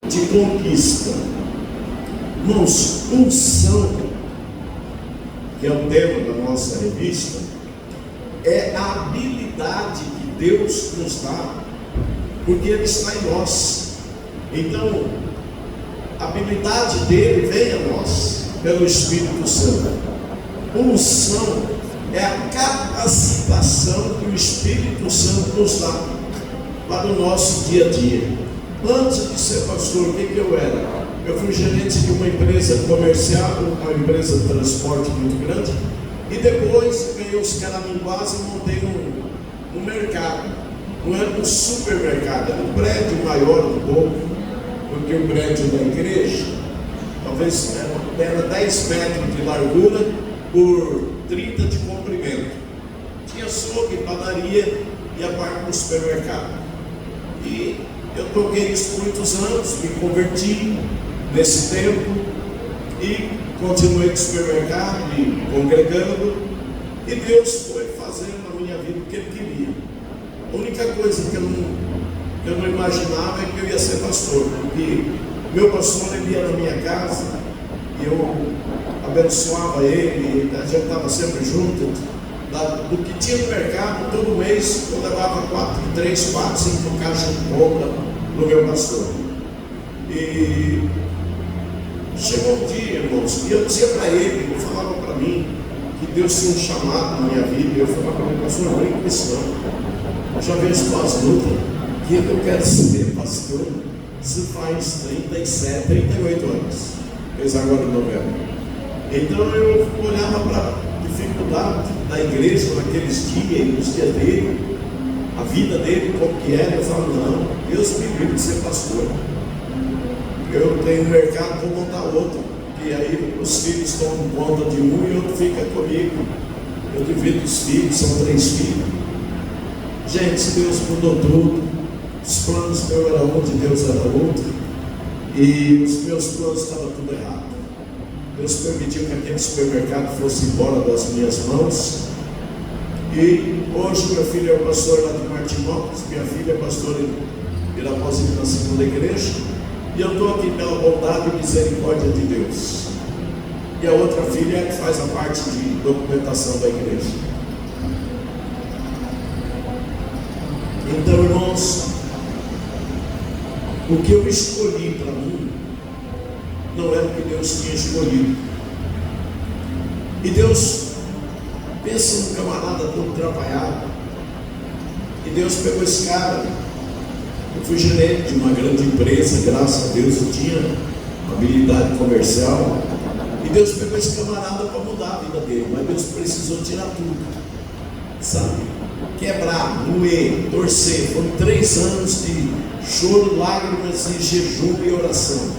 de conquista. Irmãos, unção, que é o tema da nossa revista, é a habilidade que Deus nos dá, porque Ele está em nós. Então, a habilidade dele vem a nós, pelo Espírito Santo. Unção é a capacitação que o Espírito Santo nos dá para o nosso dia a dia. Antes de ser pastor, o que eu era? Eu fui gerente de uma empresa comercial, uma empresa de transporte muito grande, e depois ganhei os caraminguás e montei um mercado. Não era um supermercado, era um prédio maior um pouco do que o prédio da igreja. Talvez era 10 metros de largura por 30 de comprimento. Tinha açougue, padaria e a parte do supermercado. E eu toquei isso por muitos anos, me converti nesse tempo e continuei no supermercado, me congregando, e Deus foi fazendo na minha vida o que Ele queria. A única coisa que eu não imaginava é que eu ia ser pastor, porque meu pastor, ele ia na minha casa e eu abençoava ele, a gente estava sempre junto. Do que tinha no mercado, todo mês eu levava 3, 4, 5 caixas de compra no meu pastor. E chegou um dia, irmãos, e eu dizia para ele, ele falava para mim que Deus tinha um chamado na minha vida, e eu falava para ele, pastor, não brinca com isso não. Eu já vejo tuas lutas, que eu quero ser pastor. Isso faz 37, 38 anos, fez agora em novembro. Então eu olhava para a dificuldade da igreja naqueles dias e nos dias dele, a vida dele, como que era. Eu falava, não, Deus me livre de ser pastor. Eu tenho um mercado, vou montar outro, e aí os filhos tomam conta de um e outro fica comigo. Eu divido os filhos, são 3 filhos. Gente, Deus mudou tudo. Os planos meus eram um, de Deus era outro, e os meus planos estavam tudo errado. Deus permitiu que aquele supermercado fosse embora das minhas mãos, e hoje meu filho é o pastor lá de Martinópolis, minha filha é pastora em Irapozinho, na segunda igreja, e eu estou aqui pela bondade e misericórdia de Deus. E a outra filha é que faz a parte de documentação da igreja. Então, irmãos, o que eu escolhi para mim não era o que Deus tinha escolhido. E Deus, pensa num camarada todo atrapalhado, e Deus pegou esse cara. Eu fui gerente de uma grande empresa, graças a Deus eu tinha habilidade comercial, e Deus pegou esse camarada para mudar a vida dele, mas Deus precisou tirar tudo, sabe? Quebrar, moer, torcer. Foram 3 anos de choro, lágrimas e jejum e oração.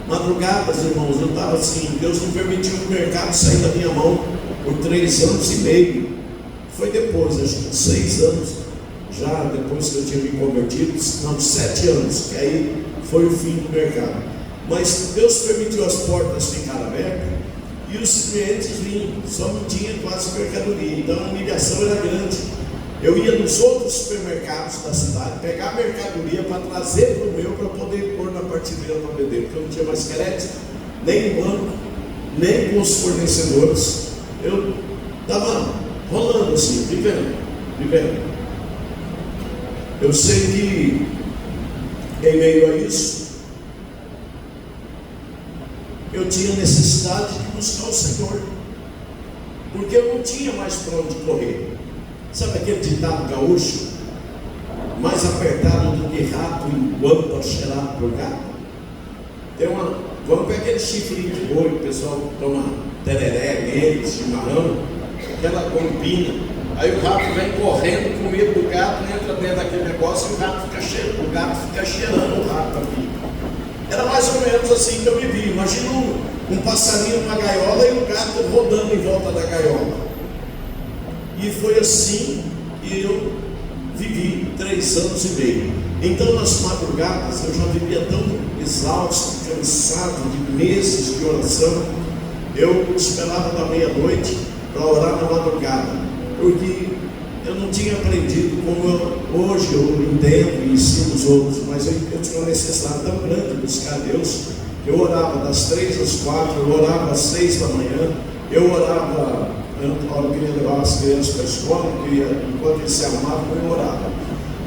Madrugadas, irmãos, eu estava assim, Deus não permitiu que o mercado sair da minha mão por 3 anos e meio. Foi depois, acho que 6 anos, já depois que eu tinha me convertido, não, 7 anos, que aí foi o fim do mercado. Mas Deus permitiu as portas ficarem abertas e os clientes vinham, só não tinha quase mercadoria, então a humilhação era grande. Eu ia nos outros supermercados da cidade, pegar a mercadoria para trazer para o meu, para poder pôr na prateleira para vender, porque eu não tinha mais crédito, nem no banco, nem com os fornecedores. Eu estava rolando assim, vivendo. Eu sei que em meio a isso, eu tinha necessidade de buscar o Senhor, porque eu não tinha mais para onde correr. Sabe aquele ditado gaúcho? Mais apertado do que rato em guampa cheirado por gato? Tem uma guampa, é aquele chifrinho de boi, o pessoal toma tereré nele, chimarrão, aquela guampinha. Aí o rato vem correndo com medo do gato, entra dentro daquele negócio e o gato fica cheirando, o rato aqui. Era mais ou menos assim que eu vivi. Imagina um passarinho numa gaiola e o gato rodando em volta da gaiola. E foi assim que eu vivi 3 anos e meio. Então, nas madrugadas, eu já vivia tão exausto, cansado de meses de oração. Eu esperava da meia-noite para orar na madrugada, porque eu não tinha aprendido como hoje eu entendo e ensino os outros, mas eu tinha uma necessidade tão grande de buscar Deus. Eu orava das 3 às 4, eu orava às 6 da manhã, eu orava, eu queria levar as crianças para a escola, enquanto eles se arrumavam, eu orava.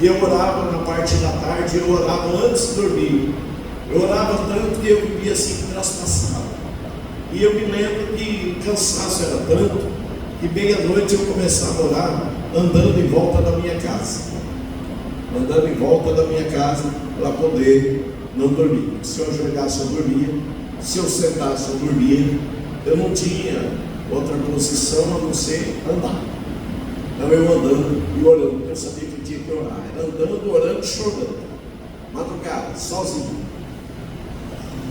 E eu orava na parte da tarde, eu orava antes de dormir. Eu orava tanto que eu vivia assim traspassado. E eu me lembro que o cansaço era tanto que meia-noite eu começava a orar andando em volta da minha casa. Andando em volta da minha casa para poder não dormir. Se eu ajoelhasse, eu dormia. Se eu sentasse, eu dormia. Eu não tinha outra posição a não ser andar. Então eu andando e orando. Eu sabia que eu tinha que orar. Era andando, orando e chorando. Madrugada, sozinho.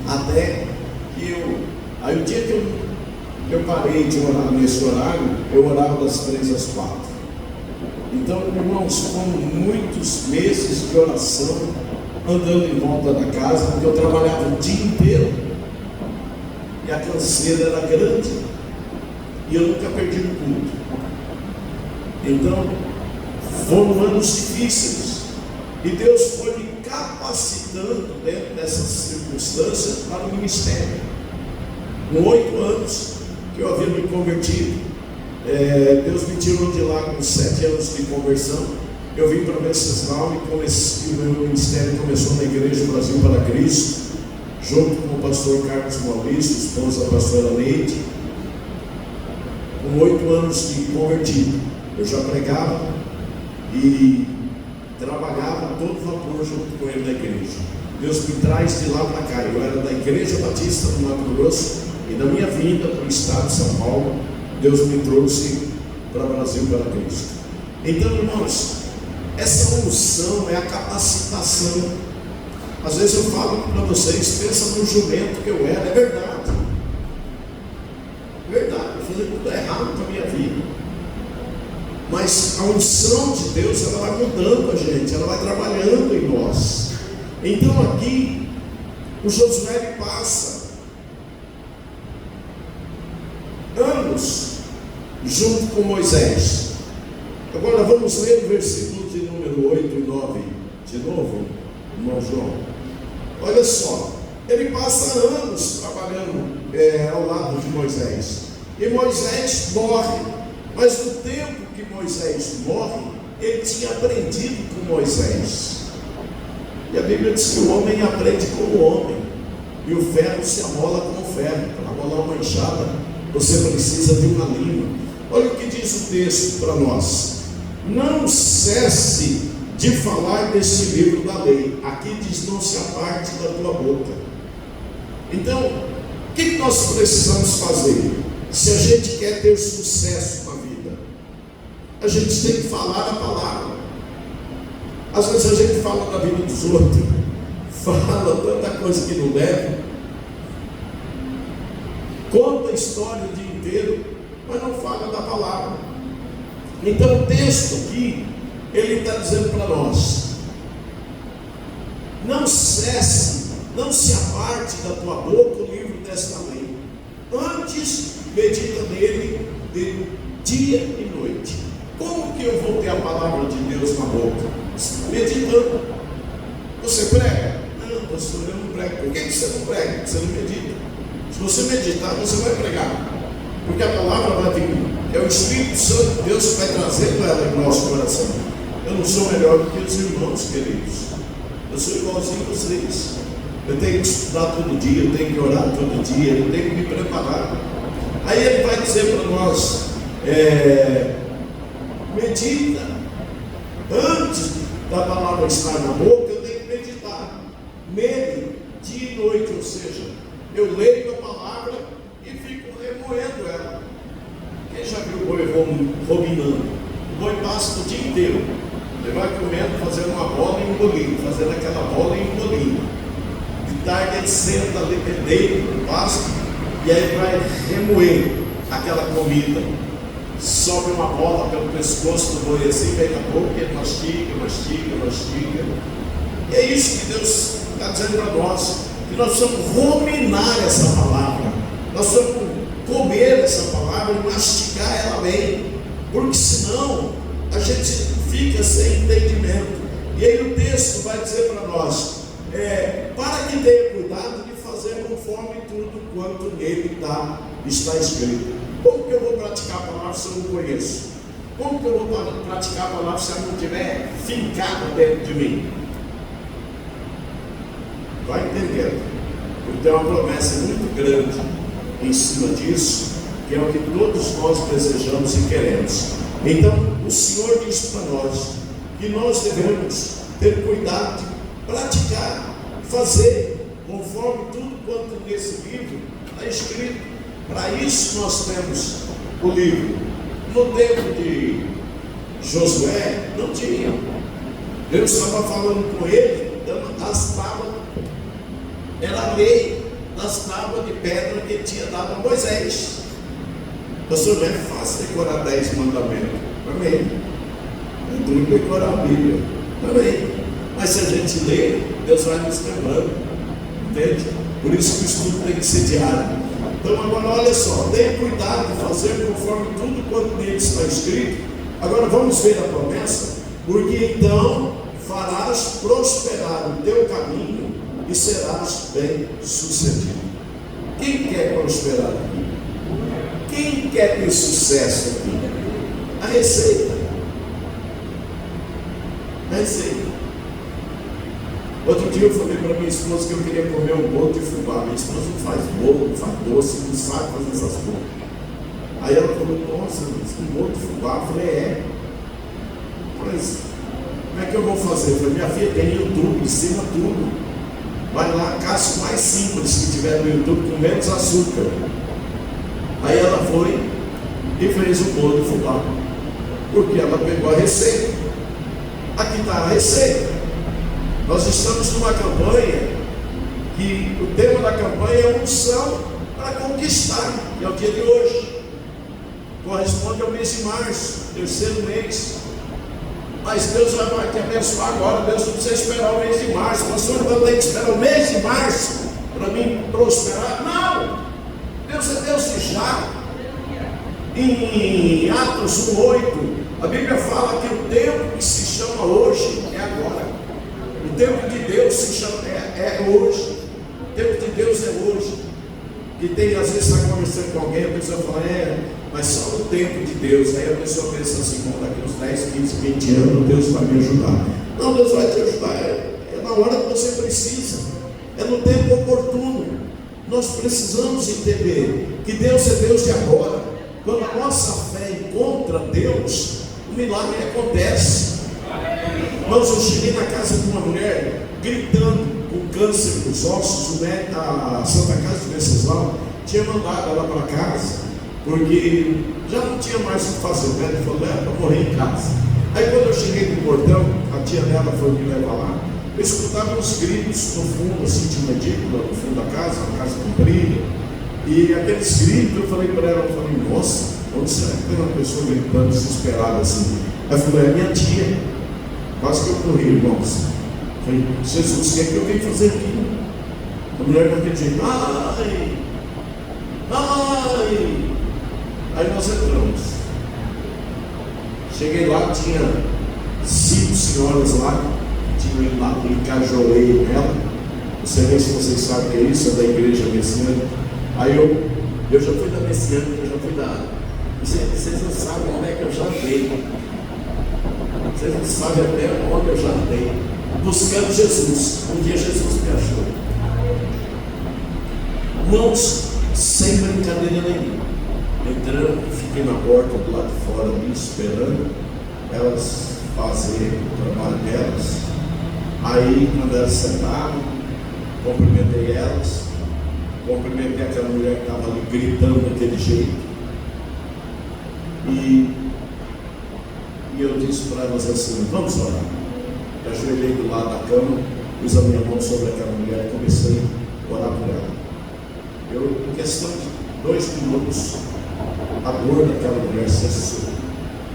Até que aí o dia que eu parei de orar nesse horário, eu orava das 3 às 4. Então, irmãos, foram muitos meses de oração, andando em volta da casa, porque eu trabalhava o dia inteiro e a canseira era grande e eu nunca perdi o culto. Então, foram anos difíceis e Deus foi me capacitando dentro dessas circunstâncias para o ministério. Com 8 anos que eu havia me convertido, Deus me tirou de lá com 7 anos de conversão. Eu vim para Venceslau e o meu ministério começou na Igreja Brasil para Cristo, junto com o pastor Carlos Maurício, esposa da pastora Neide. Com 8 anos de convertido, eu já pregava e trabalhava a todo vapor junto com ele na igreja. Deus me traz de lá para cá. Eu era da Igreja Batista do Mato Grosso e na minha vinda para o estado de São Paulo, Deus me trouxe para o Brasil para Cristo. Então, irmãos, essa unção é a capacitação. Às vezes eu falo para vocês, pensa no jumento que eu era. É verdade, eu fazia tudo errado com a minha vida, mas a unção de Deus, ela vai mudando a gente, ela vai trabalhando em nós. Então aqui o Josué passa anos junto com Moisés. Agora vamos ler o versículo de número 8 e 9 de novo, irmão João. Olha só, ele passa anos trabalhando ao lado de Moisés, e Moisés morre. Mas no tempo que Moisés morre, ele tinha aprendido com Moisés. E a Bíblia diz que o homem aprende como homem, e o ferro se amola como ferro. Para amolar uma enxada, você precisa de uma língua. Olha o que diz o texto para nós: não cesse de falar deste livro da lei. Aqui diz: não se aparte da tua boca. Então, o que nós precisamos fazer? Se a gente quer ter sucesso na vida, a gente tem que falar a palavra. Às vezes a gente fala da vida dos outros, fala tanta coisa que não deve, conta a história o dia inteiro, mas não fala da palavra. Então o texto aqui, ele está dizendo para nós: não cesse, não se aparte da tua boca o livro desta lei, antes medita nele de dia e noite. Como que eu vou ter a palavra de Deus na boca? Meditando. Você prega? Não, pastor, eu não prego. Por que você não prega? Você não medita. Se você meditar, você vai pregar, porque a palavra vai vir. É o Espírito Santo de Deus que vai trazendo ela em nosso coração. Eu não sou melhor do que os irmãos queridos, eu sou igualzinho a vocês. Eu tenho que estudar todo dia, eu tenho que orar todo dia, eu tenho que me preparar. Aí ele vai dizer para nós: medita. Antes da palavra estar na boca, eu tenho que meditar nele dia e noite. Ou seja, eu leio a palavra e fico remoendo ela. Quem já viu o boi ruminando? O boi passa o dia inteiro, ele vai comendo, fazendo uma bola e engolindo, fazendo aquela bola e engolindo. De tarde ele senta ali, deita no pasto, e aí vai remoer aquela comida. Sobe uma bola pelo pescoço do boi assim, daqui a pouco ele mastiga. E é isso que Deus está dizendo para nós, que nós precisamos ruminar essa palavra, nós precisamos comer essa palavra e mastigar ela bem, porque senão a gente fica sem entendimento. E aí o texto vai dizer para nós, para que tenha cuidado de fazer conforme tudo quanto nele está escrito. Como que eu vou praticar a palavra se eu não conheço? Como que eu vou praticar a palavra se ela não estiver fincada dentro de mim? Vai entendendo? Porque tem uma promessa muito grande em cima disso, que é o que todos nós desejamos e queremos. Então o Senhor diz para nós que nós devemos ter cuidado de praticar, fazer conforme tudo quanto nesse livro está escrito. Para isso nós temos o livro. No tempo de Josué não tinha. Deus estava falando com ele, dando as tábuas, era a lei das tábuas de pedra que ele tinha dado a Moisés. Pastor, não é fácil decorar 10 mandamentos. Amém. É duro decorar a Bíblia. Amém. Mas se a gente lê, Deus vai nos lembrando. Entende? Por isso que o estudo tem que ser diário. Então agora olha só, tenha cuidado de fazer conforme tudo quanto nele está escrito. Agora vamos ver a promessa. Porque então farás prosperar o teu caminho e serás bem sucedido. Quem quer prosperar aqui? Quem quer ter sucesso aqui? A receita. A receita. Outro dia eu falei para minha esposa que eu queria comer um bolo de fubá. Minha esposa não faz bolo, não faz doce, não sabe fazer essas coisas. Aí ela falou, nossa, um bolo de fubá. Eu falei, mas como é que eu vou fazer? Eu falei, minha filha tem YouTube, ensina tudo. Vai lá, caça o mais simples que tiver no YouTube, com menos açúcar. Aí ela foi e fez o bolo de fubá, porque ela pegou a receita. Aqui está a receita. Nós estamos numa campanha que o tema da campanha é unção para conquistar, que é o dia de hoje. Corresponde ao mês de março, terceiro mês. Mas Deus vai te abençoar agora. Deus não precisa esperar o mês de março. Pastor, eu tenho que esperar o mês de março para mim prosperar. Não! Deus é Deus de já. Em Atos 1:8, a Bíblia fala que o tempo que se chama hoje é agora. O tempo de Deus se chama, é hoje. O tempo de Deus é hoje. Que tem, às vezes está conversando com alguém, a pessoa fala, mas só o tempo de Deus. Aí a pessoa pensa assim, bom, daqui uns 10, 15, 20 anos Deus vai me ajudar. Não, Deus vai te ajudar, é na hora que você precisa, é no tempo oportuno. Nós precisamos entender que Deus é Deus de agora. Quando a nossa fé encontra Deus, o milagre acontece. Mas eu cheguei na casa de uma mulher gritando com câncer nos ossos. A Santa Casa de Venceslau tinha mandado ela para casa, porque já não tinha mais o que fazer. O médico falou, para morrer em casa. Aí quando eu cheguei no portão, a tia dela foi me levar lá, eu escutava uns gritos no fundo, assim, tinha uma edícula no fundo da casa, uma casa comprida, e aqueles gritos, eu falei para ela, nossa, onde será que tem uma pessoa gritando desesperada assim? Aí eu falei, é minha tia. Quase que eu corri, irmãos. Eu falei, Jesus, o que é que eu venho fazer aqui? A mulher daquele jeito, ai. Aí nós entramos. Cheguei lá, tinha 5 senhoras lá, tinham ido lá, encajolei nela. Não sei nem se vocês sabem o que é isso, é da igreja messiânica. Aí eu já fui da messiânica, eu já fui da. Vocês não sabem onde é que eu já dei. Vocês não sabem até onde eu já dei. Buscando Jesus. Um dia Jesus me achou. Irmãos, sem brincadeira nenhuma. Entrando, fiquei na porta do lado de fora ali, esperando elas fazerem o trabalho delas. Aí, quando elas sentaram, cumprimentei elas, cumprimentei aquela mulher que estava ali gritando daquele jeito. E eu disse para elas assim, vamos orar. Eu ajoelhei do lado da cama, pus a minha mão sobre aquela mulher e comecei a orar por ela. Em questão de 2 minutos, a dor daquela mulher cessou.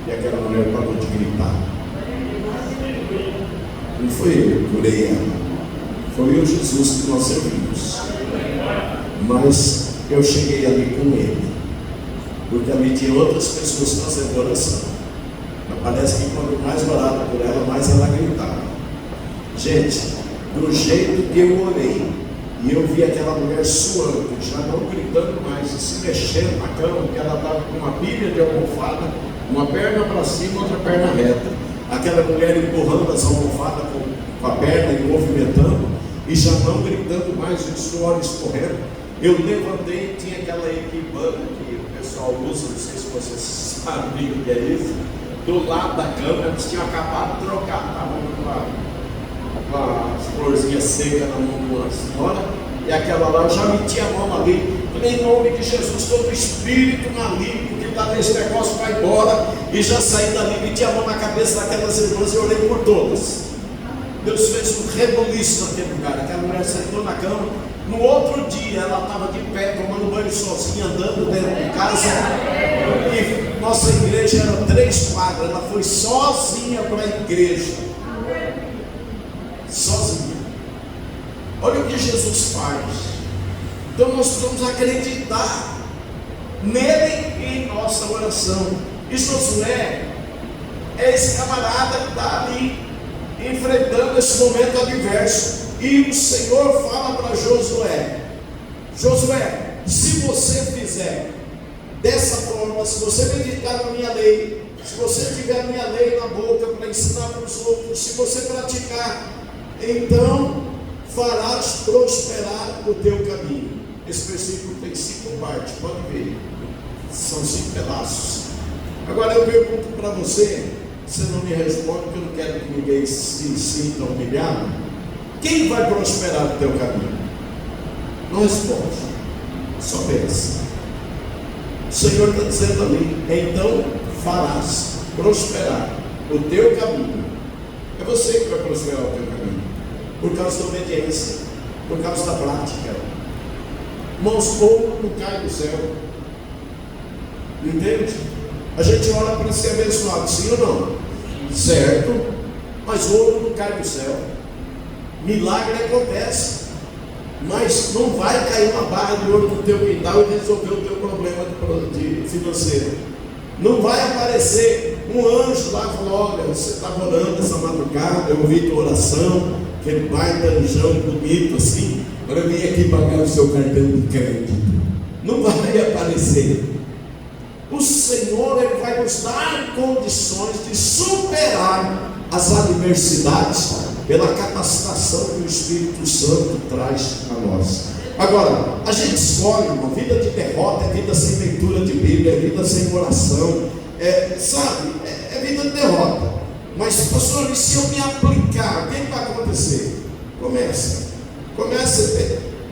E aquela mulher parou de gritar. Não foi eu que curei ela, foi o Jesus que nós servimos. Mas eu cheguei ali com ele, porque ali tinha outras pessoas fazendo oração. Parece que quanto mais orava por ela, mais ela gritava. Gente, do jeito que eu orei, e eu vi aquela mulher suando, já não gritando mais, e se mexendo na cama, porque ela estava com uma pilha de almofada, uma perna para cima, outra perna reta. Aquela mulher empurrando as almofadas com a perna e movimentando, e já não gritando mais, o suor escorrendo. Eu levantei, tinha aquela equipana que o pessoal usa, não sei se vocês sabem o que é isso, do lado da cama. Eles tinham acabado de trocar, estavam com as florzinhas secas na mão de uma senhora, e aquela lá, eu já meti a mão ali, falei, em nome de Jesus, todo espírito maligno que está nesse negócio vai embora, e já saí dali, meti a mão na cabeça daquelas irmãs e orei por todas. Deus fez um rebuliço naquele lugar. Aquela mulher sentou na cama. No outro dia ela estava de pé, tomando banho sozinha, andando dentro de casa, e nossa igreja era 3 quadras, ela foi sozinha para a igreja, sozinha. Olha o que Jesus faz. Então nós precisamos acreditar nele e em nossa oração. E Josué é esse camarada que está ali enfrentando esse momento adverso. E o Senhor fala para Josué: Josué, se você fizer dessa forma, se você meditar na minha lei, se você tiver a minha lei na boca para ensinar para os outros, se você praticar, então farás prosperar o teu caminho. Esse versículo tem 5 partes, pode ver, são 5 pedaços. Agora eu pergunto para você, você não me responde, porque eu não quero que ninguém se sinta humilhado. Quem vai prosperar o teu caminho? Não responde, só pensa. O Senhor está dizendo ali: então farás prosperar o teu caminho. É você que vai prosperar o teu caminho, por causa da obediência, por causa da prática. Irmãos, ouro não cai do céu, entende? A gente ora para ser abençoado, sim ou não? Certo, mas ouro não cai do céu. Milagre acontece, mas não vai cair uma barra de ouro no teu quintal e resolver o teu problema de financeiro. Não vai aparecer um anjo lá e falar: olha, você estava orando essa madrugada, eu ouvi tua oração, aquele baita anjão bonito assim, agora eu vim aqui pagar o seu cartão de crédito. Não vai aparecer. O Senhor, Ele vai nos dar condições de superar as adversidades pela capacitação que o Espírito Santo traz a nós. Agora, a gente escolhe uma vida de derrota, é vida sem leitura de Bíblia, é vida sem oração, é vida de derrota. Mas, pastor, e se eu me aplicar, o que vai acontecer? Comece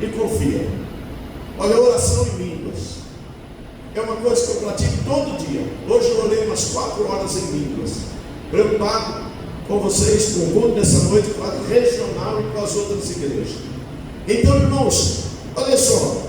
e confia. Olha, oração em línguas é uma coisa que eu pratico todo dia. Hoje eu orei umas 4 horas em línguas, preocupado com vocês, com o mundo dessa noite, com a regional e com as outras igrejas. Então, irmãos, olha só,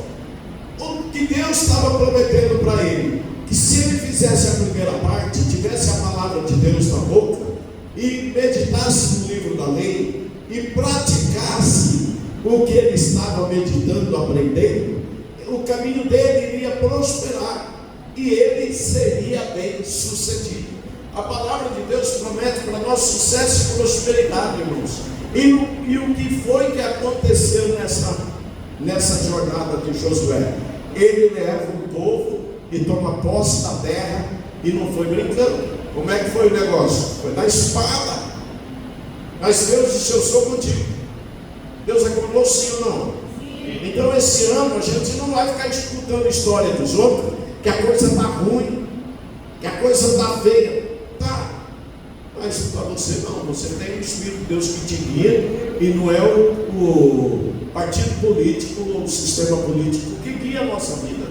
o que Deus estava prometendo para ele, que se ele fizesse a primeira parte, tivesse a palavra de Deus na boca, e meditasse no livro da lei, e praticasse o que ele estava meditando, aprendendo, o caminho dele iria prosperar, e ele seria bem sucedido. A palavra de Deus promete para nós sucesso e prosperidade, irmãos. E o que foi que aconteceu nessa jornada de Josué? Ele leva o povo e toma posse da terra, e não foi brincando. Como é que foi o negócio? Foi na espada. Mas Deus disse: eu sou contigo. Deus é conosco, sim ou não? Sim. Então esse ano a gente não vai ficar escutando a história dos outros, que a coisa está ruim, que a coisa está feia. Tá, mas para você não, você tem o Espírito de Deus que te guia, e não é o partido político ou o sistema político que guia a nossa vida.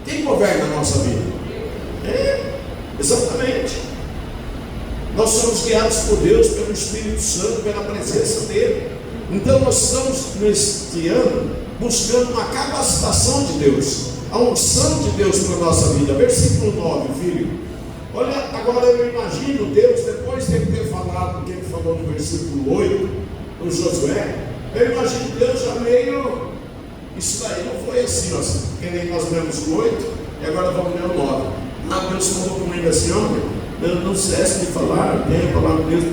Quem governa a nossa vida? Exatamente. Nós somos guiados por Deus, pelo Espírito Santo, pela presença dele. Então nós estamos neste ano buscando uma capacitação de Deus, a unção de Deus para a nossa vida. Versículo 9, filho. Olha, agora eu imagino Deus, depois de ele ter falado o que ele falou no versículo 8, no Josué, eu imagino Deus já meio, isso daí não foi assim, que nem nós lemos o 8, e agora vamos ler o 9. Deus falou com ele assim: olha, não cesse de falar, tem a palavra de Deus.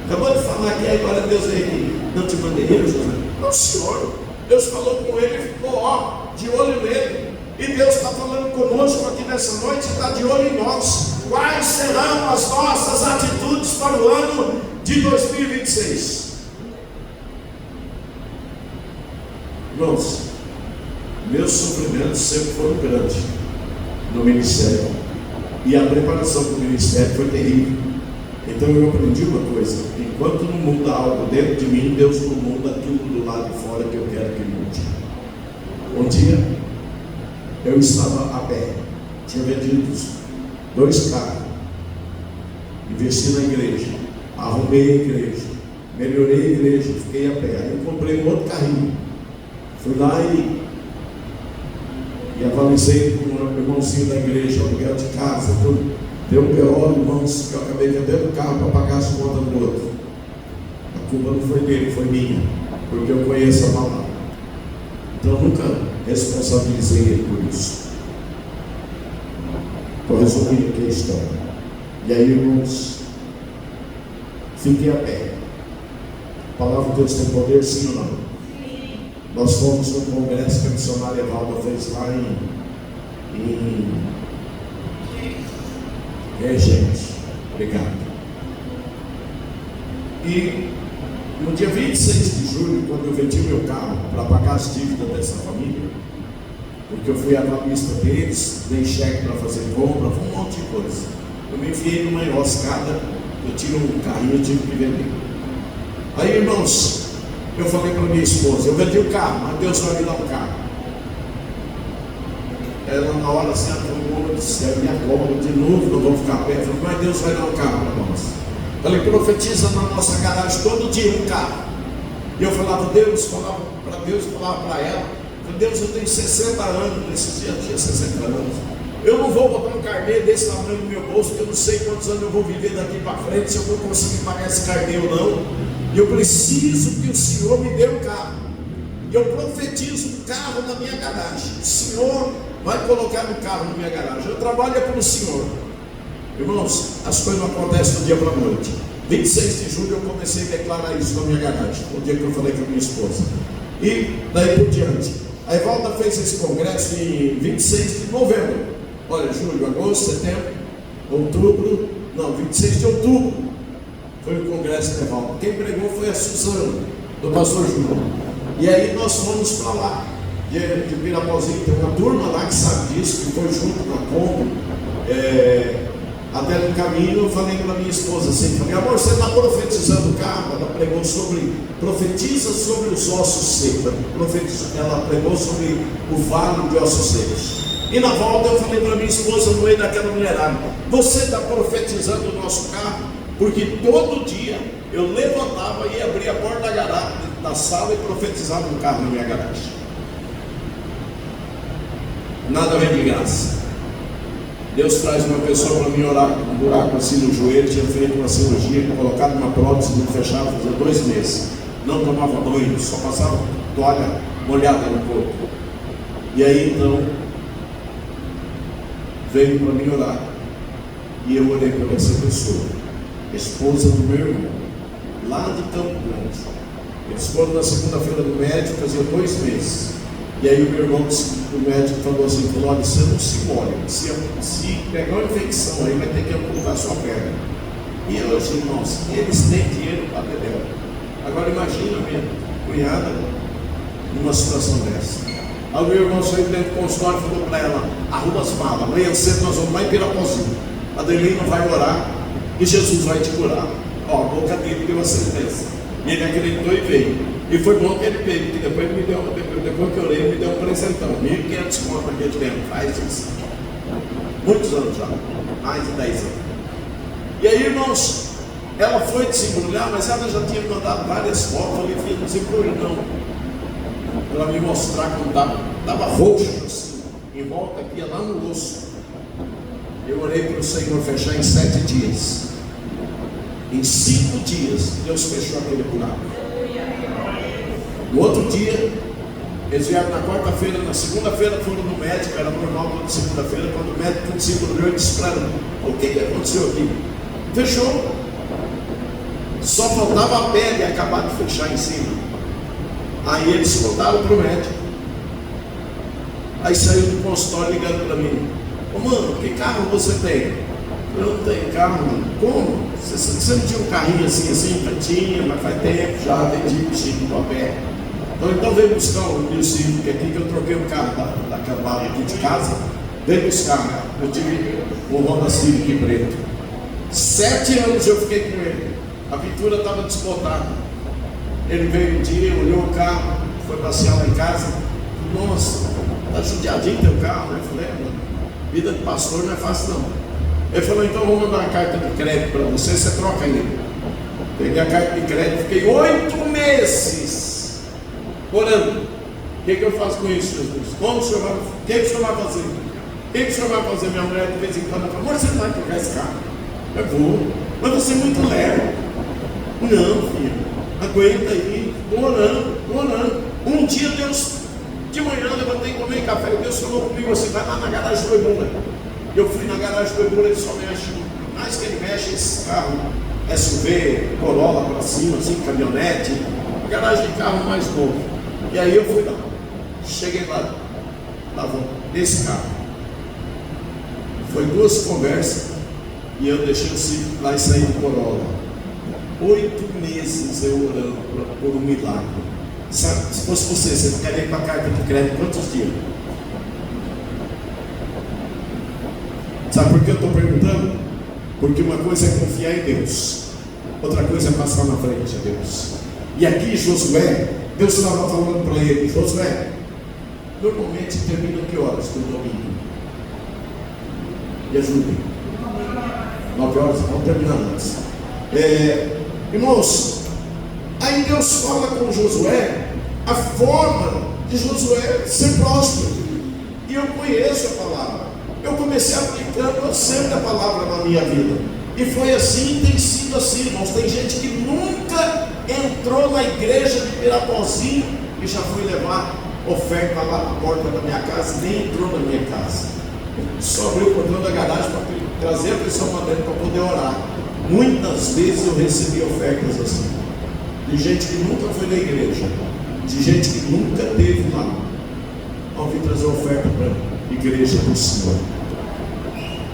Acabou de falar que agora Deus não te mandei eu, José. Não, Senhor. Deus falou com ele e ficou de olho nele. E Deus está falando conosco aqui nessa noite, está de olho em nós. Quais serão as nossas atitudes para o ano de 2026? Irmãos, meus sofrimentos sempre foram grandes no ministério. E a preparação para o ministério foi terrível. Então eu aprendi uma coisa: enquanto não muda algo dentro de mim, Deus não muda tudo do lado de fora que eu quero que ele mude. Um dia eu estava a pé, tinha vendido 2 carros, investi na igreja, arrumei a igreja, melhorei a igreja, fiquei a pé. Aí eu comprei um outro carrinho, fui lá e avalizei com um irmãozinho da igreja, aluguel de casa, tudo. Deu um pior, irmãos, que eu acabei vendendo o carro para pagar as contas do outro. A culpa não foi dele, foi minha, porque eu conheço a palavra. Então eu nunca responsabilizei ele por isso. Estou resumindo aqui a história. E aí, irmãos, fiquei a pé. A palavra de Deus tem poder, sim ou não? Sim. Nós fomos no congresso que a missionária Valda fez lá gente, obrigado. E no dia 26 de julho, quando eu vendi meu carro para pagar as dívidas dessa família, porque eu fui avalista deles, dei cheque para fazer compra, um monte de coisa. Eu me enfiei numa enroscada, eu tive um carrinho, eu tive que vender. Aí, irmãos, eu falei para minha esposa: eu vendi o carro, mas Deus vai me dar um carro. Ela na hora assim, ela falou: do céu, e agora de novo não vou ficar perto. Eu falei: mas Deus vai dar um carro para nós. Falei: profetiza na nossa garagem todo dia um carro. E eu falava: Deus, falava para Deus, falava para ela: Deus, eu tenho 60 anos, nesses dias eu tinha 60 anos. Eu não vou botar um carnê desse tamanho no meu bolso, porque eu não sei quantos anos eu vou viver daqui para frente, se eu vou conseguir pagar esse carnê ou não. E eu preciso que o Senhor me dê um carro. E eu profetizo um carro na minha garagem. O Senhor vai colocar um carro na minha garagem. Eu trabalho é para o Senhor. Irmãos, as coisas não acontecem do dia para a noite. 26 de julho eu comecei a declarar isso na minha garagem, o dia que eu falei com a minha esposa. E daí por diante. A Evalda fez esse congresso em 26 de novembro. Olha, julho, agosto, setembro, outubro, não, 26 de outubro foi o congresso da Evalda. Quem pregou foi a Suzana, do pastor Júlio. E aí nós fomos para lá, de Pirapozinho. Tem uma turma lá que sabe disso, que foi junto na Kombi. Até no caminho eu falei para minha esposa assim: falei: amor, você está profetizando o carro? Ela pregou profetiza sobre os ossos secos. Ela pregou sobre o vale de ossos secos. E na volta eu falei para minha esposa, no meio daquela mulherada: você está profetizando o nosso carro? Porque todo dia eu levantava e abria a porta da garagem, da sala, e profetizava um carro na minha garagem. Nada vem de graça. Deus traz uma pessoa para mim orar com um buraco assim no joelho, tinha feito uma cirurgia, colocado uma prótese, não fechava, fazia 2 meses. Não tomava banho, só passava toalha molhada no corpo. E aí então veio para mim orar. E eu orei por essa pessoa, esposa do meu irmão, lá de Campo Grande. Eles foram na segunda-feira do médico, fazia 2 meses. E aí o meu irmão, o médico falou assim: olha, você não se molha, se pegar uma infecção aí vai ter que amputar sua perna. E eu assim: irmãos, eles têm dinheiro para beber. Agora imagina minha cunhada numa situação dessa. Aí o meu irmão saiu dentro do consultório e falou para ela: arruma as malas, amanhã cedo nós vamos lá em Pirapozinho. A Adelina vai orar e Jesus vai te curar. Ó, a boca dele deu a sentença. E ele acreditou e veio. E foi bom que ele veio, porque depois que eu orei, ele me deu um presentão, 1.500 conto aqui dentro, faz isso. Muitos anos já, mais de 10 anos. E aí, irmãos, ela foi desembrulhar, mas ela já tinha mandado várias fotos. Eu falei: filho, não desembrulha não. Ela me mostrar como estava roxo assim, em volta aqui, lá no osso. Eu orei para o Senhor fechar em 7 dias. Em 5 dias, Deus fechou aquele buraco. No outro dia, Eles vieram na quarta-feira, na segunda-feira foram no médico, era normal toda segunda-feira. Quando o médico se olhou, ele disse para mim: o que aconteceu aqui? Fechou. Só faltava a pele acabar de fechar em cima. Aí eles voltaram para o médico. Aí saiu do consultório ligando para mim: ô mano, que carro você tem? Eu não tenho carro, mano. Como? Você não tinha um carrinho assim? Tinha, mas faz tempo já, vendi Chico a pé. Então veio buscar o meu Civic aqui, que eu troquei o carro da cambada aqui de casa. Veio buscar, eu tive um Honda Civic preto. 7 anos eu fiquei com ele. A pintura estava desbotada. Ele veio um dia, olhou o carro, foi passear lá em casa. Nossa, tá judiadinho teu carro, né? Eu falei: mano, vida de pastor não é fácil não. Ele falou: então vou mandar uma carta de crédito para você, você troca ele. Peguei a carta de crédito, fiquei 8 meses orando. O que eu faço com isso, Jesus? Como o senhor vai? O que o senhor vai fazer? O que o senhor vai fazer? Minha mulher de vez em quando fala: amor, você não vai trocar esse carro? Eu vou. Mas você é muito leve. Não, filho, aguenta aí. Estou orando. Um dia Deus, de manhã, levantei, tomei café, e Deus falou comigo assim: vai lá na garagem do Ebura. Eu fui na garagem do Ebura, ele só mexe, mais que ele mexe esse carro SUV, Corolla para cima, assim, caminhonete, garagem de carro mais novo. E aí eu fui lá, cheguei lá, estava nesse carro. Foi 2 conversas e eu deixei o Civic lá e saí do Corolla. 8 meses eu orando por um milagre. Sabe, se fosse você ficaria com a carta de crédito quantos dias? Sabe por que eu estou perguntando? Porque uma coisa é confiar em Deus, outra coisa é passar na frente de Deus. E aqui Josué, Deus estava falando para ele: Josué, normalmente termina que horas do domingo? Me ajude. 9 horas, vamos terminar antes. Irmãos, aí Deus fala com Josué a forma de Josué ser próspero. E eu conheço a palavra. Eu comecei aplicando sempre a palavra na minha vida. E foi assim, tem sido assim, irmãos. Tem gente que nunca entrou na igreja de Pirapozinho e já foi levar oferta lá na porta da minha casa, nem entrou na minha casa. Só abriu o portão da garagem para trazer a pessoa para dentro para poder orar. Muitas vezes eu recebi ofertas assim, de gente que nunca foi na igreja, de gente que nunca esteve lá. Ao vir trazer oferta para a igreja do Senhor.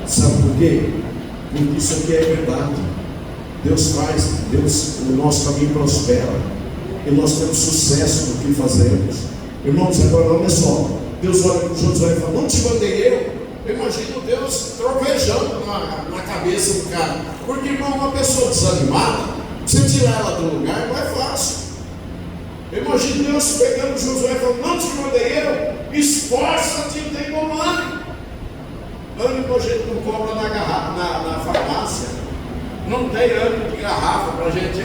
Sabe por quê? Porque isso aqui é verdade. Deus faz, o nosso caminho prospera, e nós temos sucesso no que fazemos. Irmãos, agora olha só, Deus olha para Josué e fala: não te mandei eu? Eu imagino Deus trovejando na cabeça do cara. Porque, irmão, uma pessoa desanimada, você tirar ela do lugar não é fácil. Eu imagino Deus pegando Josué e falando: não te mandei eu? Esforça-te e tem bom ânimo. Ânimo a gente não compra na farmácia. Não tem ânimo de garrafa para a gente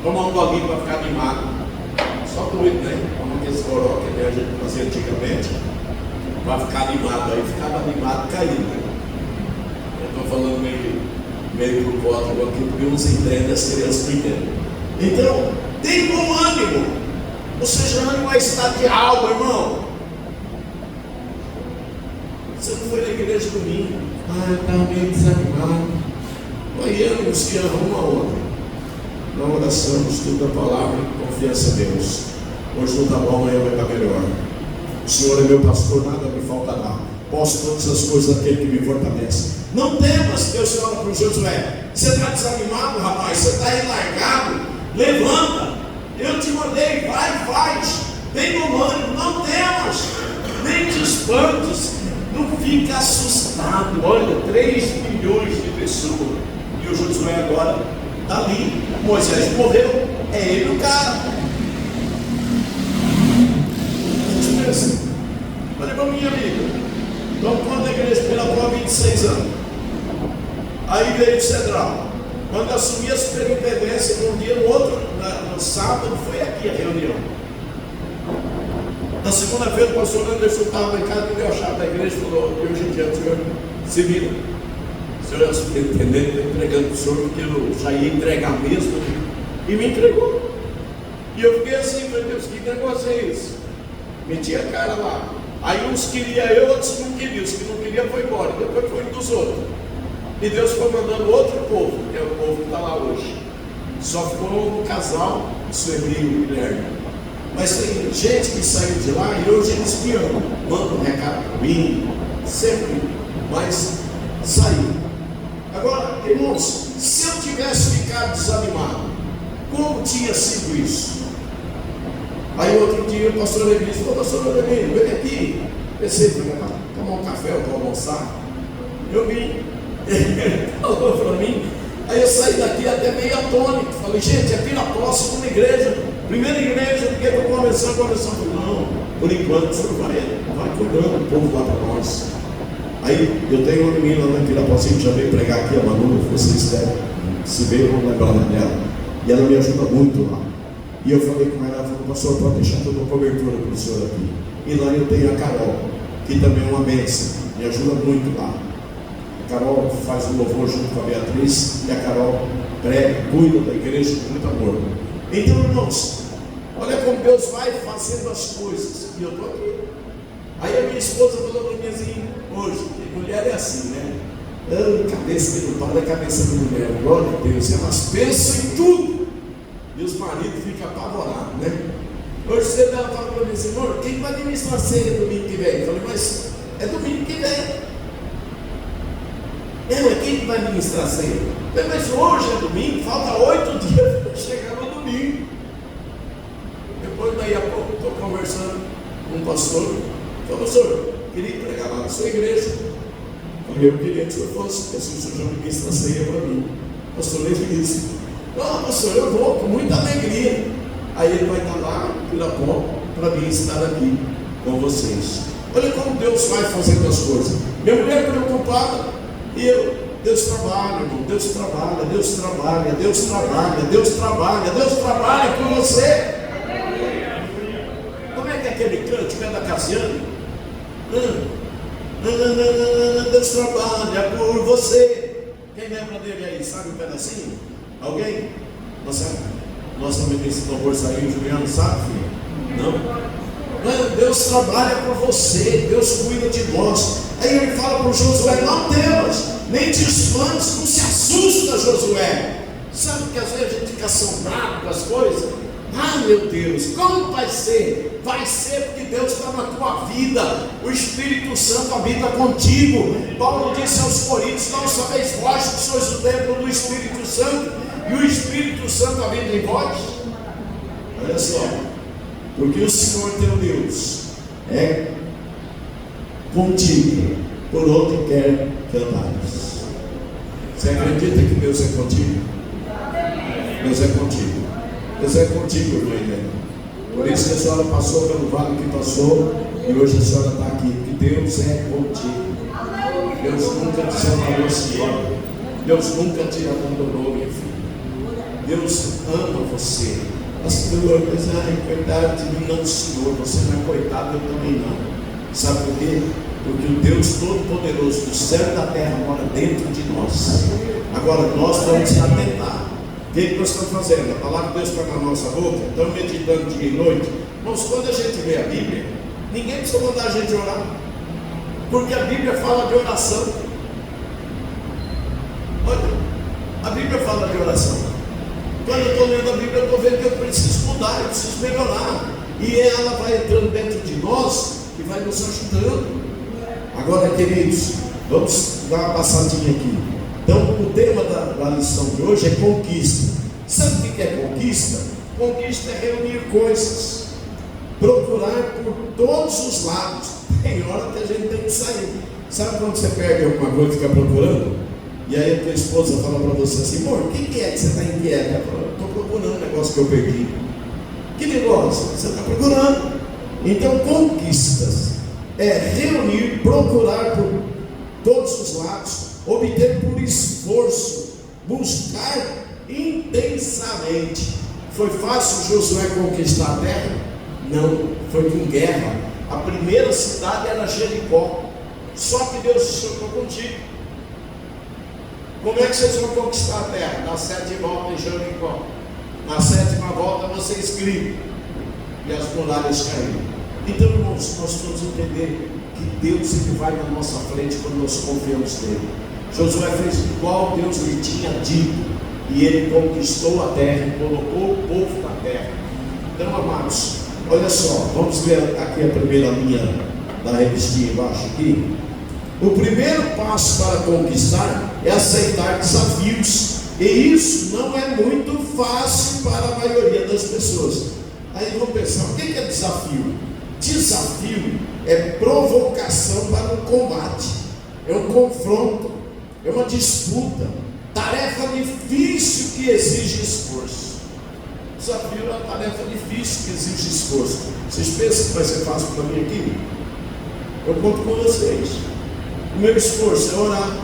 tomar um golinho para ficar animado. Só doido, né? Como aqueles goró que a gente fazia antigamente, para ficar animado. Aí ficava animado caindo. Eu estou falando meio por volta, porque uns entendem, as crianças não entendem. Então, tem bom ânimo. Ou seja, ânimo é estado de alma, irmão. Você não foi na igreja domingo. Eu estava meio desanimado. Aí ânimos que arrumam a outra. Na oração, estudo da palavra e confiança em Deus. Hoje não está bom, amanhã vai estar melhor. O Senhor é meu pastor, nada me faltará. Posso todas as coisas daquele que me fortalece. Não temas, Deus fala para o Josué. Você está desanimado, rapaz? Você está relargado? Levanta. Eu te mandei, vai, faz. Tem bom ânimo, não temas. Nem te espantes. Não fica assustado. Olha, 3 milhões de pessoas. E o Josué agora está ali. Moisés morreu. É ele o cara. A gente pensa. Olha para minha amiga. Então, quando a igreja pela prova 26 anos. Aí veio o Cedral. Quando assumi a superintendência, num dia, no outro, no sábado, foi aqui a reunião. Na segunda-feira, o pastor Anderson estava em casa, me deu a chave da igreja e falou: de hoje em dia, o senhor se vira. O senhor é o superintendente, estou entregando para o senhor, porque eu já ia entregar mesmo. E me entregou. E eu fiquei assim, meu Deus, que negócio é esse? Meti a cara lá. Aí uns queriam eu, outros não queriam. Os que não queriam foi embora. Depois foi dos outros. E Deus foi mandando outro povo, que é o povo que está lá hoje. Só ficou um casal, Sueli e o Guilherme. Mas tem gente que saiu de lá e hoje eles me amam. Mandam um recado para mim, sempre. Mas saiu. Agora, irmãos, se eu tivesse ficado desanimado, como tinha sido isso? Aí outro dia o pastor Levi falou: pastor Levi, vem aqui. Pensei, para tomar um café ou para almoçar. Eu vim. Ele falou para mim. Aí eu saí daqui até meio atônito. Falei, gente, aqui na próxima igreja, primeira igreja, porque estou começando. Falei, não, por enquanto o senhor vai cuidando do povo lá para nós. Aí eu tenho uma menina lá aqui na próxima que já veio pregar aqui, a Manu, vocês devem se ver, eu vou lembrar dela. E ela me ajuda muito lá. E eu falei com ela, pastor, pode deixar toda a cobertura para o senhor aqui. E lá eu tenho a Carol, que também é uma bênção, me ajuda muito lá. A Carol faz um louvor junto com a Beatriz, e a Carol prega, cuida da igreja com muito amor. Então, irmãos, olha como Deus vai fazendo as coisas. E eu estou aqui. Aí a minha esposa falou para mim assim, hoje, que mulher é assim, né? Cabeça que não para, cabeça de mulher, glória a Deus, elas pensam em tudo. E os maridos ficam apavorados, né? Hoje você fala para mim assim, amor, quem vai administrar a ceia domingo que vem? Eu falei, mas é domingo que vem. Mas quem vai administrar a ceia? Eu falei, mas hoje é domingo, falta 8 dias para chegar no domingo. Depois, daí a pouco, estou conversando com um pastor. Falei, pastor, queria pregar lá na sua igreja. Eu queria que o senhor fosse, porque assim o senhor já ministra a ceia para mim. O pastor Levi disse, não, pastor, eu vou com muita alegria. Aí ele vai estar lá em Pirapó para mim estar aqui com vocês. Olha como Deus vai fazendo as coisas. Minha mulher preocupada e eu, Deus trabalha, irmão, Deus trabalha, Deus trabalha, Deus trabalha, Deus trabalha, Deus trabalha por você. Como é que é aquele cântico é da Cassiane? Deus trabalha por você. Quem lembra dele aí? Sabe um pedacinho? Alguém? Nossa ministra do louvor saiu, Juliano, sabe, filho? Não? Deus trabalha por você, Deus cuida de nós. Aí ele fala para o Josué, não temas, nem te espantes, não se assusta, Josué. Sabe que às vezes a gente fica assombrado com as coisas? Ah, meu Deus, como vai ser? Vai ser porque Deus está na tua vida, o Espírito Santo habita contigo. Paulo disse aos Coríntios, não sabeis vós que sois o templo do Espírito Santo, e o Espírito Santo habita em vós? Olha só, porque o Senhor teu Deus é contigo, por onde quer que andares. Você acredita que Deus é contigo? Deus é contigo. Deus é contigo, irmã Helena. Por isso que a senhora passou pelo vale que passou e hoje a senhora está aqui, porque Deus é contigo. Deus nunca te separou, senhora. Deus nunca te abandonou, minha filha. Deus ama você. As pessoas dizem, ai, coitado de mim, não, senhor, você não é coitado, eu também não. Sabe por quê? Porque o Deus Todo-Poderoso do céu e da terra mora dentro de nós. Agora nós vamos se atentar. O que nós estamos fazendo? A palavra de Deus está na nossa boca, estamos meditando dia e noite. Irmãos, quando a gente lê a Bíblia, ninguém precisa mandar a gente orar, porque a Bíblia fala de oração. Olha, a Bíblia fala de oração. Quando eu estou lendo a Bíblia, eu estou vendo que eu preciso mudar, eu preciso melhorar, e ela vai entrando dentro de nós e vai nos ajudando. Agora, queridos, vamos dar uma passadinha aqui. Então, o tema da lição de hoje é conquista. Sabe o que é conquista? Conquista é reunir coisas, procurar por todos os lados. Tem hora que a gente tem que sair. Sabe quando você perde alguma coisa e fica procurando? E aí a tua esposa fala para você assim, amor, o que é que você está inquieto? Ela fala, estou procurando um negócio que eu perdi. Que negócio? Você está procurando. Então, conquistas é reunir, procurar por todos os lados, obter por esforço, buscar intensamente. Foi fácil Josué conquistar a terra? Não, foi com guerra. A primeira cidade era Jericó. Só que Deus disse, eu estou contigo. Como é que vocês vão conquistar a terra? Dá 7 voltas em Jericó. Na 7ª volta você escreve e as muralhas caíram. Então, irmãos, nós precisamos entender que Deus ele vai na nossa frente quando nós confiamos nele. Josué fez igual Deus lhe tinha dito, e ele conquistou a terra e colocou o povo na terra. Então, amados, olha só, vamos ver aqui a primeira linha da revistinha embaixo aqui. O primeiro passo para conquistar é aceitar desafios, e isso não é muito fácil para a maioria das pessoas. Aí vão pensar, o que é desafio? Desafio é provocação para um combate, é um confronto, é uma disputa, tarefa difícil que exige esforço. Desafio é uma tarefa difícil que exige esforço. Vocês pensam que vai ser fácil para mim aqui? Eu conto com vocês. O meu esforço é orar,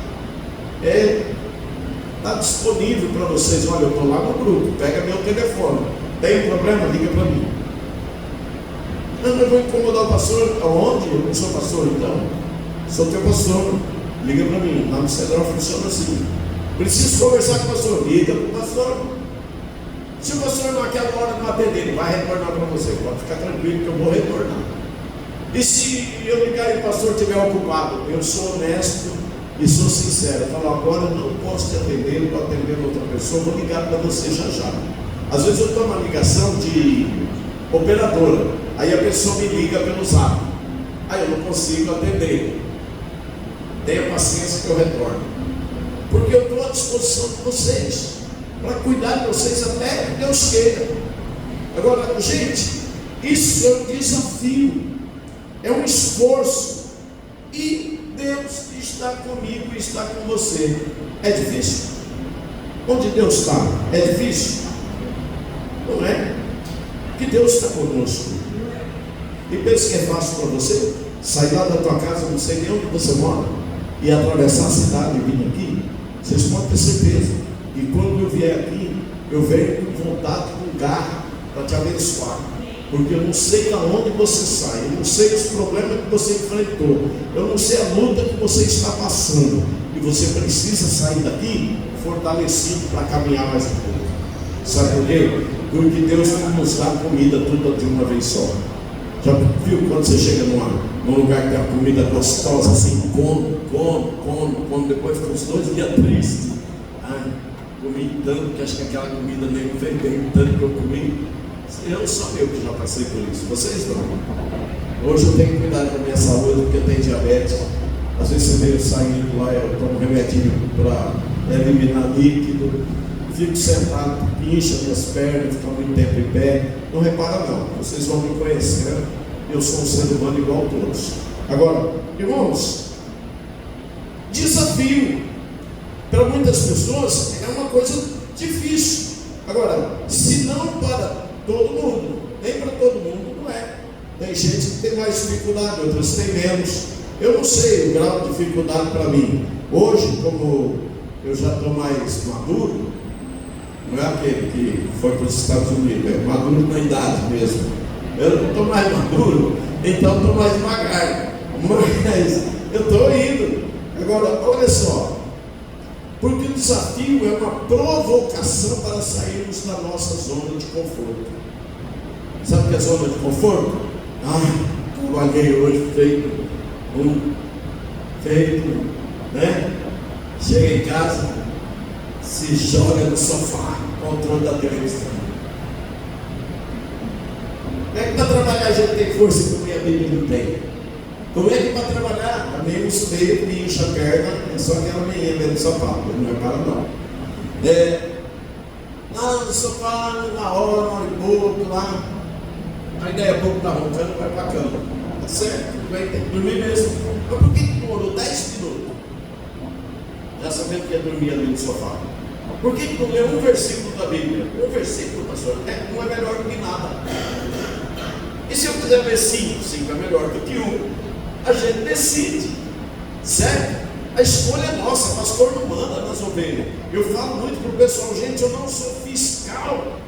está disponível para vocês. Olha, eu estou lá no grupo, pega meu telefone, tem problema? Liga para mim. Não, eu vou incomodar o pastor. Aonde? Eu não sou pastor, então. Sou teu pastor. Liga para mim. Lá no Cedral funciona assim. Preciso conversar com o pastor. Liga para o pastor. Se o pastor naquela hora não atender, ele vai retornar para você. Pode ficar tranquilo que eu vou retornar. E se eu ligar e o pastor estiver ocupado, eu sou honesto e sou sincero. Eu falo, agora eu não posso te atender, eu vou atender outra pessoa, vou ligar para você já já. Às vezes eu tomo uma ligação de operadora, aí a pessoa me liga pelo zap, aí eu não consigo atender. Tenha paciência que eu retorno, porque eu estou à disposição de vocês, para cuidar de vocês até que Deus queira. Agora, gente, isso é um desafio, é um esforço, e Deus está comigo e está com você. É difícil? Onde Deus está? É difícil? Não é? Que Deus está conosco. E pensa que é fácil para você sair lá da tua casa, não sei nem onde você mora, e atravessar a cidade e vir aqui? Vocês podem ter certeza. E quando eu vier aqui, eu venho com vontade, com garra, para te abençoar. Porque eu não sei aonde você sai, eu não sei os problemas que você enfrentou, eu não sei a luta que você está passando, e você precisa sair daqui fortalecido para caminhar mais um pouco. Sabe por quê? Porque Deus não nos dá comida tudo de uma vez só. Já viu quando você chega num lugar que tem uma comida gostosa, assim, come, depois fica uns 2 dias tristes. Ai, comi tanto que acho que aquela comida nem me fez bem, tanto que eu comi. Eu sou eu que já passei por isso, vocês não. Hoje eu tenho que cuidar da minha saúde porque eu tenho diabetes. Às vezes você veio saindo lá, eu tomo remedinho para eliminar líquido, fico sentado, pincha minhas pernas, fico muito tempo em pé. Não repara não, vocês vão me conhecer, eu sou um ser humano igual a todos. Agora, irmãos, desafio para muitas pessoas é uma coisa difícil. Agora, se não para todo mundo, nem para todo mundo não é. Tem gente que tem mais dificuldade, outras têm menos. Eu não sei o grau de dificuldade para mim. Hoje, como eu já estou mais maduro, não é aquele que foi para os Estados Unidos, é maduro na idade mesmo. Eu não estou mais maduro, então estou mais devagar. Mas eu estou indo. Agora, olha só. Porque o desafio é uma provocação para sairmos da nossa zona de conforto. Sabe o que é zona de conforto? Trabalhei hoje feito, né? Chega em casa, se joga no sofá, controle da televisão. Como é que para trabalhar a gente tem força que a minha Bíblia não tem? Como é que para trabalhar? Também não subeio, me incha a perna, é só aquela menina dentro do sofá, não é para não. No sofá, uma hora e pouco lá, aí daí a pouco está roncando, vai para a cama. Tá certo? Vai ter que dormir mesmo. Mas por que demorou 10 minutos? Já sabendo que ia dormir ali no sofá. Por que não leu um versículo da Bíblia? Um versículo, pastor, um é melhor do que nada. E se eu quiser ver 5 é melhor do que 1. A gente decide, certo? A escolha é nossa, o pastor não manda nas ovelhas. Eu falo muito para o pessoal, gente, eu não sou fiscal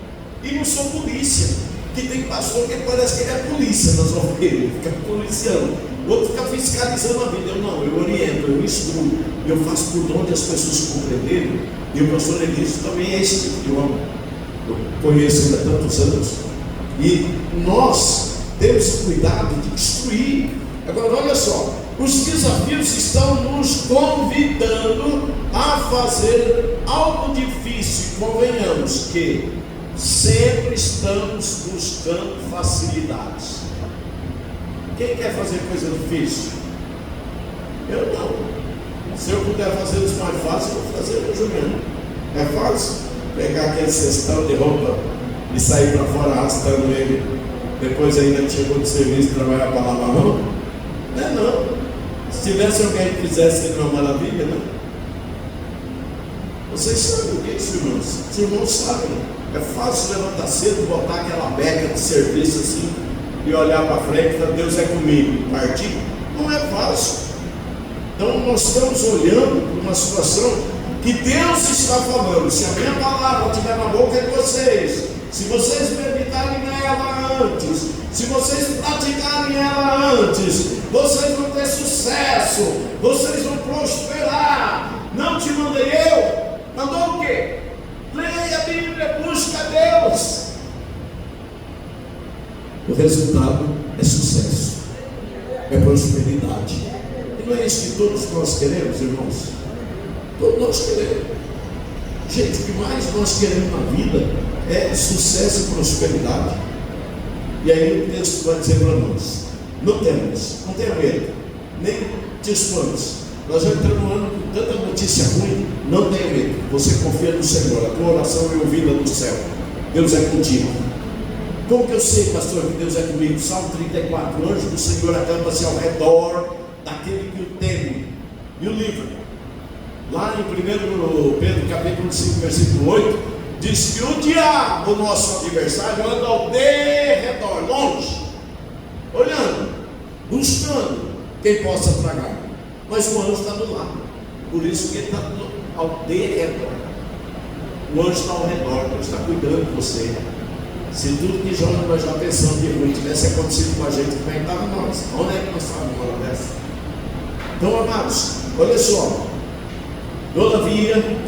e não sou polícia. Que tem pastor que parece que ele é polícia nas ovelhas, fica policiando. O outro fica fiscalizando a vida. Eu não, eu oriento, eu instruo, eu faço por onde as pessoas compreenderem. E o pastor Elísio também é esse tipo de homem. eu conheço ele há tantos anos, e nós temos cuidado de destruir. Agora olha só, os desafios estão nos convidando a fazer algo difícil. Convenhamos que sempre estamos buscando facilidades. Quem quer fazer coisa difícil? Eu não. Se eu puder fazer os mais fáceis, eu vou fazer o Juliano. É fácil pegar aquele cestão de roupa e sair para fora arrastando ele, depois ainda chegou de serviço trabalhar para lavar a mão? Não. Se tivesse alguém que fizesse, seria uma maravilha, né? Vocês sabem o que é isso, irmãos? Os irmãos sabem. É fácil levantar cedo, botar aquela beca de serviço assim e olhar para frente e falar: Deus é comigo, partir? Não é fácil. Então nós estamos olhando para uma situação que Deus está falando. Se a minha palavra estiver na boca de vocês, se vocês meditarem nela antes, se vocês praticarem ela antes, vocês vão ter sucesso, vocês vão prosperar. Não te mandei eu? Mandou o quê? Leia a Bíblia, busca Deus. O resultado é sucesso, é prosperidade. E não é isso que todos nós queremos, irmãos? Todos nós queremos. Gente, o que mais nós queremos na vida é sucesso e prosperidade. E aí o texto vai dizer para nós: não temos, não tenha medo, nem te expões. Nós já entramos no ano com tanta notícia ruim. Não tenha medo, você confia no Senhor, a tua oração é ouvida no céu. Deus é contigo. Como que eu sei, pastor, que Deus é comigo? Salmo 34: o anjo do Senhor acampa-se ao redor daquele que o teme e o livra. Lá em 1 Pedro capítulo 5, versículo 8, diz que o diabo, nosso adversário, anda ao derredor, longe, olhando, buscando quem possa tragar. Mas o anjo está do lado, por isso que ele está ao derredor. O anjo está ao redor, Deus está cuidando de você. Se tudo que nós já pensamos de ruim tivesse acontecido com a gente, como é que estava nós? Onde é que nós estávamos uma hora dessa? Então, amados, olha só. Todavia,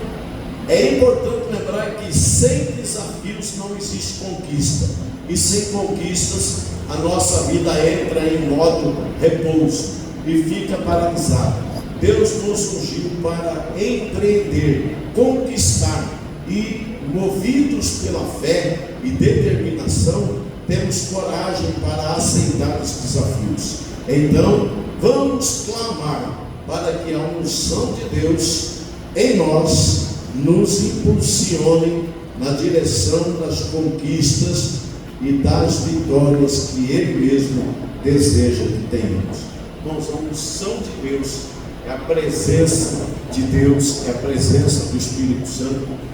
é importante lembrar que sem desafios não existe conquista. E sem conquistas, a nossa vida entra em modo repouso e fica paralisada. Deus nos ungiu para empreender, conquistar, e movidos pela fé e determinação, temos coragem para aceitar os desafios. Então, vamos clamar para que a unção de Deus em nós nos impulsione na direção das conquistas e das vitórias que Ele mesmo deseja que tenhamos. Irmãos, a unção de Deus é a presença de Deus, é a presença do Espírito Santo.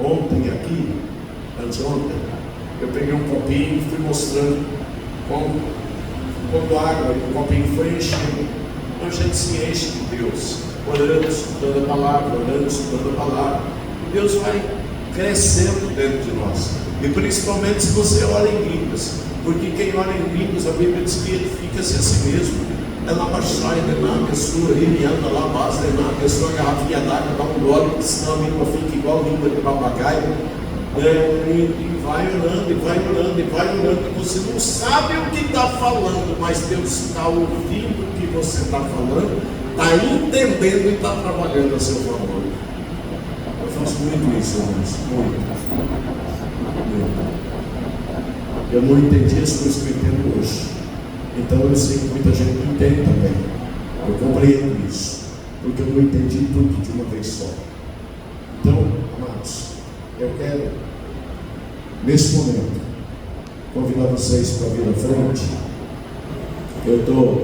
Ontem aqui, anteontem, eu peguei um copinho e fui mostrando como, quando a água do copinho foi enchendo, a gente se enche de Deus, orando, estudando a palavra, orando, estudando a palavra, e Deus vai crescendo dentro de nós. E principalmente se você ora em línguas, porque quem ora em línguas, a Bíblia diz que edifica-se a si mesmo. Ela baixai, na pessoa, ele anda lá, basta, na pessoa, a garrafinha d'água, dá um gole, porque senão a língua fica igual a língua de papagaio. E vai orando, e vai orando, e vai orando. Você não sabe o que está falando, mas Deus está ouvindo o que você está falando, está entendendo e está trabalhando a seu favor. Eu faço muito isso, irmãos, muito. Eu não entendi as coisas que eu entendo hoje. Então eu sei que muita gente não entende também. Eu compreendo isso, porque eu não entendi tudo de uma vez só. Então, amados, eu quero, nesse momento, convidar vocês para vir à frente. Eu estou